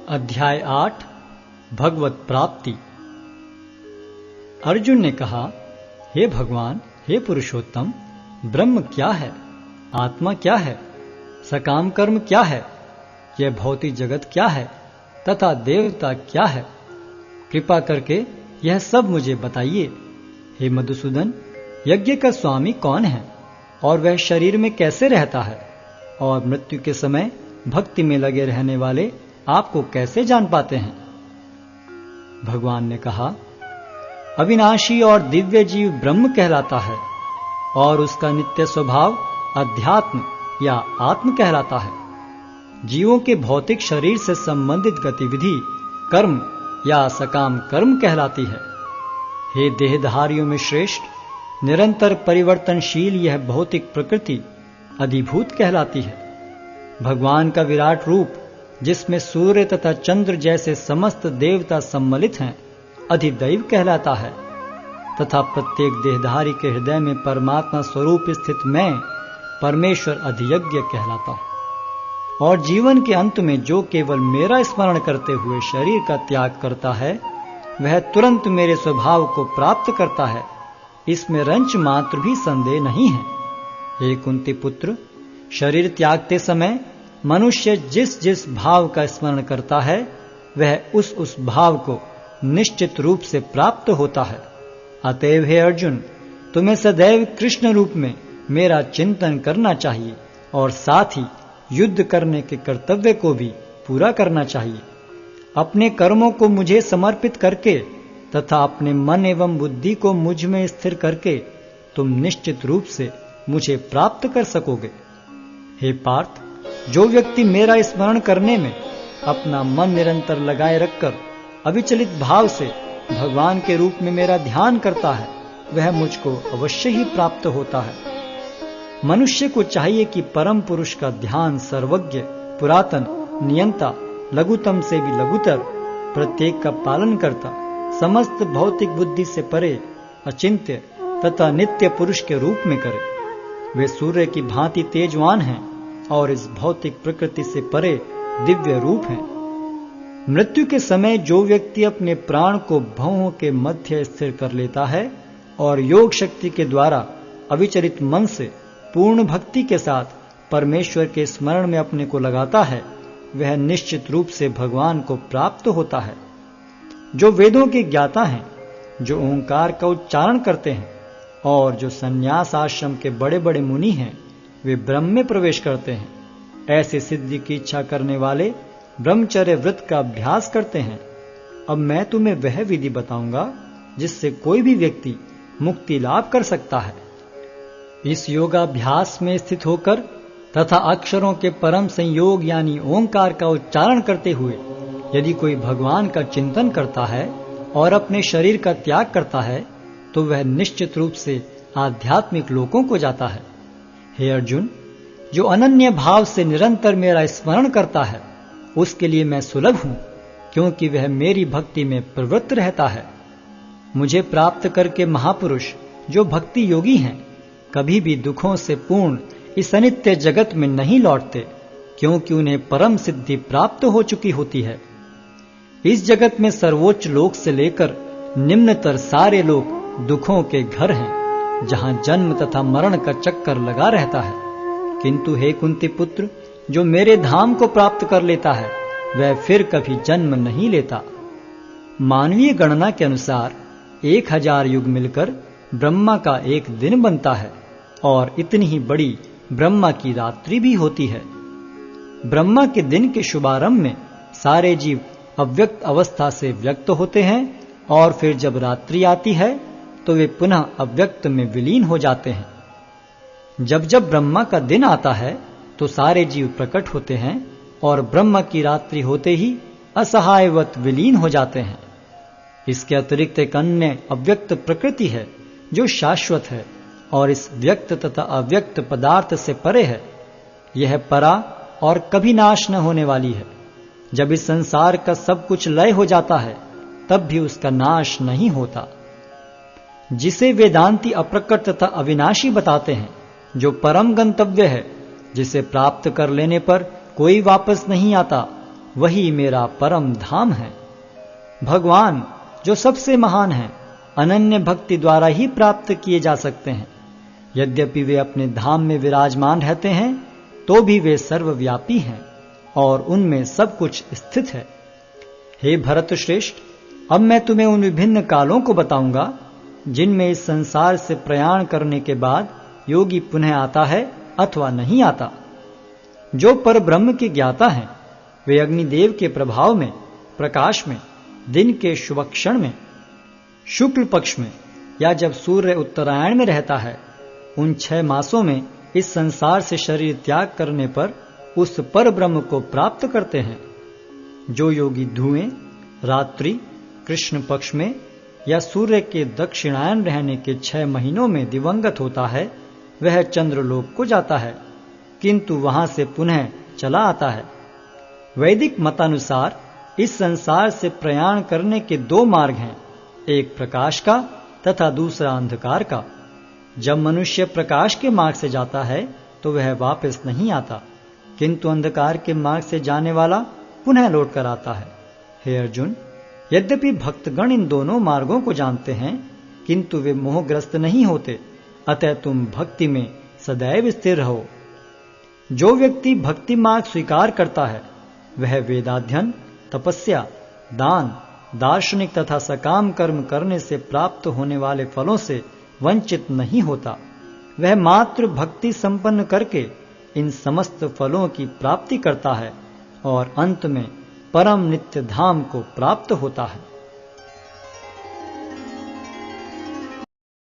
अध्याय 8 भगवत प्राप्ति। अर्जुन ने कहा, हे भगवान, हे पुरुषोत्तम, ब्रह्म क्या है, आत्मा क्या है, सकाम कर्म क्या है, यह भौतिक जगत क्या है तथा देवता क्या है? कृपा करके यह सब मुझे बताइए। हे मधुसूदन, यज्ञ का स्वामी कौन है और वह शरीर में कैसे रहता है, और मृत्यु के समय भक्ति में लगे रहने वाले आपको कैसे जान पाते हैं? भगवान ने कहा, अविनाशी और दिव्य जीव ब्रह्म कहलाता है और उसका नित्य स्वभाव अध्यात्म या आत्म कहलाता है। जीवों के भौतिक शरीर से संबंधित गतिविधि कर्म या सकाम कर्म कहलाती है। हे देहधारियों में श्रेष्ठ, निरंतर परिवर्तनशील यह भौतिक प्रकृति अधिभूत कहलाती है। भगवान का विराट रूप, जिसमें सूर्य तथा चंद्र जैसे समस्त देवता सम्मिलित हैं, अधिदैव कहलाता है तथा प्रत्येक देहधारी के हृदय में परमात्मा स्वरूप स्थित मैं परमेश्वर अधियज्ञ कहलाता हूं। और जीवन के अंत में जो केवल मेरा स्मरण करते हुए शरीर का त्याग करता है, वह तुरंत मेरे स्वभाव को प्राप्त करता है, इसमें रंच मात्र भी संदेह नहीं है। हे कुंती पुत्र, शरीर त्यागते समय मनुष्य जिस जिस भाव का स्मरण करता है, वह उस भाव को निश्चित रूप से प्राप्त होता है। अतएव हे अर्जुन, तुम्हें सदैव कृष्ण रूप में मेरा चिंतन करना चाहिए और साथ ही युद्ध करने के कर्तव्य को भी पूरा करना चाहिए। अपने कर्मों को मुझे समर्पित करके तथा अपने मन एवं बुद्धि को मुझ में स्थिर करके तुम निश्चित रूप से मुझे प्राप्त कर सकोगे। हे पार्थ, जो व्यक्ति मेरा स्मरण करने में अपना मन निरंतर लगाए रखकर अविचलित भाव से भगवान के रूप में मेरा ध्यान करता है, वह मुझको अवश्य ही प्राप्त होता है। मनुष्य को चाहिए कि परम पुरुष का ध्यान सर्वज्ञ, पुरातन, नियंता, लघुतम से भी लघुतर, प्रत्येक का पालन करता, समस्त भौतिक बुद्धि से परे, अचिंत्य तथा नित्य पुरुष के रूप में करे। वे सूर्य की भांति तेजवान हैं और इस भौतिक प्रकृति से परे दिव्य रूप हैं। मृत्यु के समय जो व्यक्ति अपने प्राण को भवों के मध्य स्थिर कर लेता है और योग शक्ति के द्वारा अविचलित मन से पूर्ण भक्ति के साथ परमेश्वर के स्मरण में अपने को लगाता है, वह निश्चित रूप से भगवान को प्राप्त होता है। जो वेदों के ज्ञाता हैं, जो ओंकार का उच्चारण करते हैं और जो संन्यास आश्रम के बड़े बड़े मुनि हैं, वे ब्रह्म में प्रवेश करते हैं। ऐसे सिद्धि की इच्छा करने वाले ब्रह्मचर्य व्रत का अभ्यास करते हैं। अब मैं तुम्हें वह विधि बताऊंगा जिससे कोई भी व्यक्ति मुक्ति लाभ कर सकता है। इस योगाभ्यास में स्थित होकर तथा अक्षरों के परम संयोग यानी ओंकार का उच्चारण करते हुए यदि कोई भगवान का चिंतन करता है और अपने शरीर का त्याग करता है, तो वह निश्चित रूप से आध्यात्मिक लोकों को जाता है। हे अर्जुन, जो अनन्य भाव से निरंतर मेरा स्मरण करता है, उसके लिए मैं सुलभ हूं, क्योंकि वह मेरी भक्ति में प्रवृत्त रहता है। मुझे प्राप्त करके महापुरुष जो भक्ति योगी हैं, कभी भी दुखों से पूर्ण इस अनित्य जगत में नहीं लौटते, क्योंकि उन्हें परम सिद्धि प्राप्त हो चुकी होती है। इस जगत में सर्वोच्च लोक से लेकर निम्नतर सारे लोक दुखों के घर हैं, जहां जन्म तथा मरण का चक्कर लगा रहता है। किंतु हे कुंती पुत्र, जो मेरे धाम को प्राप्त कर लेता है, वह फिर कभी जन्म नहीं लेता। मानवीय गणना के अनुसार 1000 युग मिलकर ब्रह्मा का एक दिन बनता है और इतनी ही बड़ी ब्रह्मा की रात्रि भी होती है। ब्रह्मा के दिन के शुभारंभ में सारे जीव अव्यक्त अवस्था से व्यक्त होते हैं और फिर जब रात्रि आती है तो वे पुनः अव्यक्त में विलीन हो जाते हैं। जब जब ब्रह्मा का दिन आता है तो सारे जीव प्रकट होते हैं और ब्रह्मा की रात्रि होते ही असहायवत विलीन हो जाते हैं। इसके अतिरिक्त एक अन्य अव्यक्त प्रकृति है जो शाश्वत है और इस व्यक्त तथा अव्यक्त पदार्थ से परे है। यह परा और कभी नाश न होने वाली है। जब इस संसार का सब कुछ लय हो जाता है, तब भी उसका नाश नहीं होता। जिसे वेदांती अप्रकट तथा अविनाशी बताते हैं, जो परम गंतव्य है, जिसे प्राप्त कर लेने पर कोई वापस नहीं आता, वही मेरा परम धाम है। भगवान जो सबसे महान हैं, अनन्य भक्ति द्वारा ही प्राप्त किए जा सकते हैं। यद्यपि वे अपने धाम में विराजमान रहते हैं, तो भी वे सर्वव्यापी हैं और उनमें सब कुछ स्थित है। हे भरत श्रेष्ठ, अब मैं तुम्हें उन विभिन्न कालों को बताऊंगा जिनमें इस संसार से प्रयाण करने के बाद योगी पुनः आता है अथवा नहीं आता। जो पर ब्रह्म के ज्ञाता हैं, वे अग्निदेव के प्रभाव में, प्रकाश में, दिन के शुभ क्षण में, शुक्ल पक्ष में या जब सूर्य उत्तरायण में रहता है, उन 6 मासों में इस संसार से शरीर त्याग करने पर उस पर ब्रह्म को प्राप्त करते हैं। जो योगी धुएं, रात्रि, कृष्ण पक्ष में या सूर्य के दक्षिणायन रहने के 6 महीनों में दिवंगत होता है, वह चंद्रलोक को जाता है, किंतु वहां से पुनः चला आता है। वैदिक मतानुसार इस संसार से प्रयाण करने के 2 मार्ग हैं, एक प्रकाश का तथा दूसरा अंधकार का। जब मनुष्य प्रकाश के मार्ग से जाता है तो वह वापस नहीं आता, किंतु अंधकार के मार्ग से जाने वाला पुनः लौट कर आता है। हे अर्जुन, यद्यपि भक्तगण इन दोनों मार्गों को जानते हैं, किंतु वे मोहग्रस्त नहीं होते, अतः तुम भक्ति में सदैव स्थिर रहो। जो व्यक्ति भक्ति मार्ग स्वीकार करता है, वह वेदाध्ययन, तपस्या, दान, दार्शनिक तथा सकाम कर्म करने से प्राप्त होने वाले फलों से वंचित नहीं होता। वह मात्र भक्ति संपन्न करके इन समस्त फलों की प्राप्ति करता है और अंत में परम नित्य धाम को प्राप्त होता है।